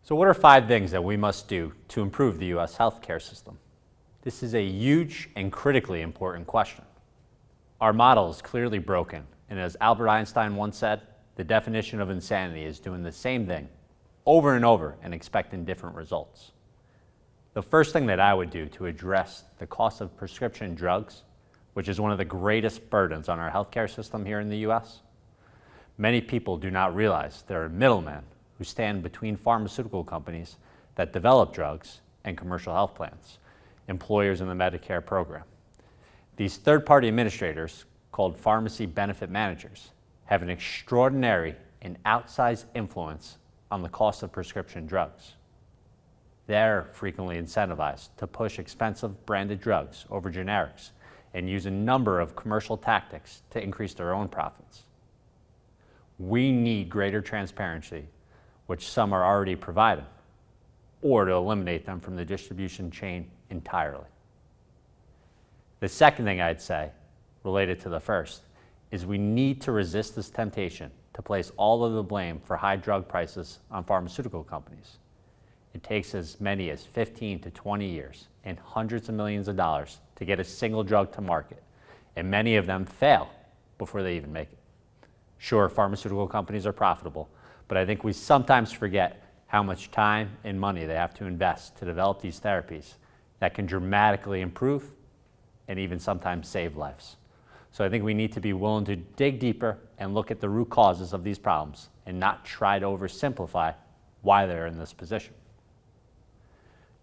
So what are 5 things that we must do to improve the U.S. healthcare system? This is a huge and critically important question. Our model is clearly broken, and as Albert Einstein once said, the definition of insanity is doing the same thing over and over and expecting different results. The first thing that I would do to address the cost of prescription drugs, which is one of the greatest burdens on our healthcare system here in the U.S., many people do not realize there are middlemen who stand between pharmaceutical companies that develop drugs and commercial health plans, employers in the Medicare program. These third-party administrators, called pharmacy benefit managers, have an extraordinary and outsized influence on the cost of prescription drugs. They're frequently incentivized to push expensive branded drugs over generics and use a number of commercial tactics to increase their own profits. We need greater transparency, which some are already providing, or to eliminate them from the distribution chain entirely. The second thing I'd say, related to the first, is we need to resist this temptation to place all of the blame for high drug prices on pharmaceutical companies. It takes as many as 15 to 20 years and hundreds of millions of dollars to get a single drug to market, and many of them fail before they even make it. Sure, pharmaceutical companies are profitable, but I think we sometimes forget how much time and money they have to invest to develop these therapies that can dramatically improve and even sometimes save lives. So I think we need to be willing to dig deeper and look at the root causes of these problems and not try to oversimplify why they're in this position.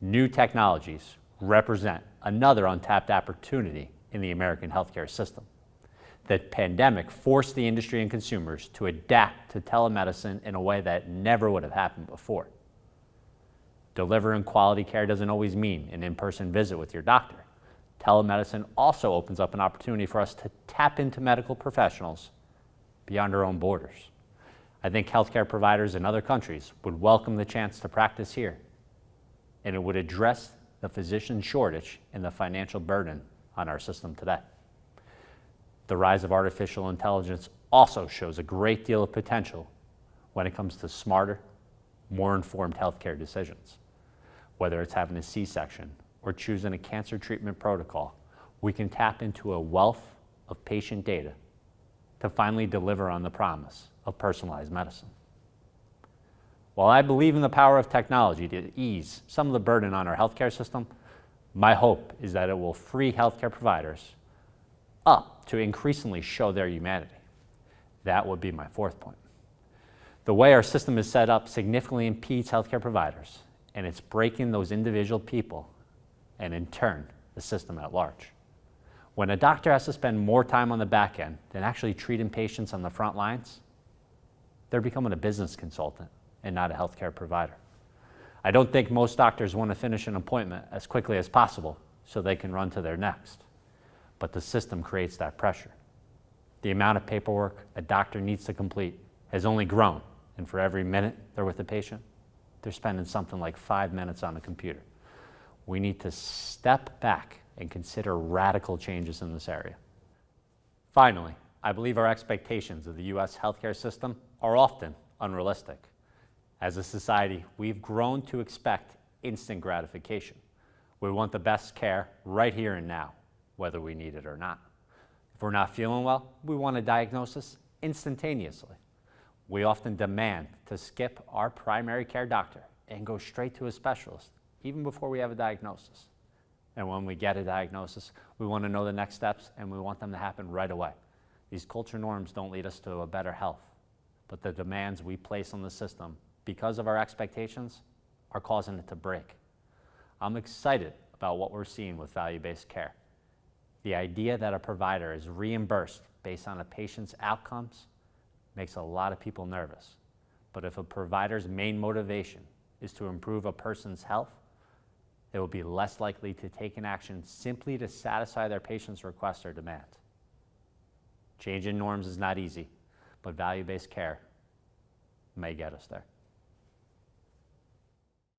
New technologies represent another untapped opportunity in the American healthcare system. The pandemic forced the industry and consumers to adapt to telemedicine in a way that never would have happened before. Delivering quality care doesn't always mean an in-person visit with your doctor. Telemedicine also opens up an opportunity for us to tap into medical professionals beyond our own borders. I think healthcare providers in other countries would welcome the chance to practice here, and it would address the physician shortage and the financial burden on our system today. The rise of artificial intelligence also shows a great deal of potential when it comes to smarter, more informed healthcare decisions. Whether it's having a C-section or choosing a cancer treatment protocol, we can tap into a wealth of patient data to finally deliver on the promise of personalized medicine. While I believe in the power of technology to ease some of the burden on our healthcare system, my hope is that it will free healthcare providers up to increasingly show their humanity. That would be my fourth point. The way our system is set up significantly impedes healthcare providers, and it's breaking those individual people and in turn, the system at large. When a doctor has to spend more time on the back end than actually treating patients on the front lines, they're becoming a business consultant and not a healthcare provider. I don't think most doctors want to finish an appointment as quickly as possible so they can run to their next. But the system creates that pressure. The amount of paperwork a doctor needs to complete has only grown, and for every minute they're with the patient, they're spending something like 5 minutes on a computer. We need to step back and consider radical changes in this area. Finally, I believe our expectations of the U.S. healthcare system are often unrealistic. As a society, we've grown to expect instant gratification. We want the best care right here and now, whether we need it or not. If we're not feeling well, we want a diagnosis instantaneously. We often demand to skip our primary care doctor and go straight to a specialist, even before we have a diagnosis. And when we get a diagnosis, we want to know the next steps and we want them to happen right away. These culture norms don't lead us to a better health, but the demands we place on the system because of our expectations are causing it to break. I'm excited about what we're seeing with value-based care. The idea that a provider is reimbursed based on a patient's outcomes makes a lot of people nervous. But if a provider's main motivation is to improve a person's health, they will be less likely to take an action simply to satisfy their patient's request or demand. Changing norms is not easy, but value-based care may get us there.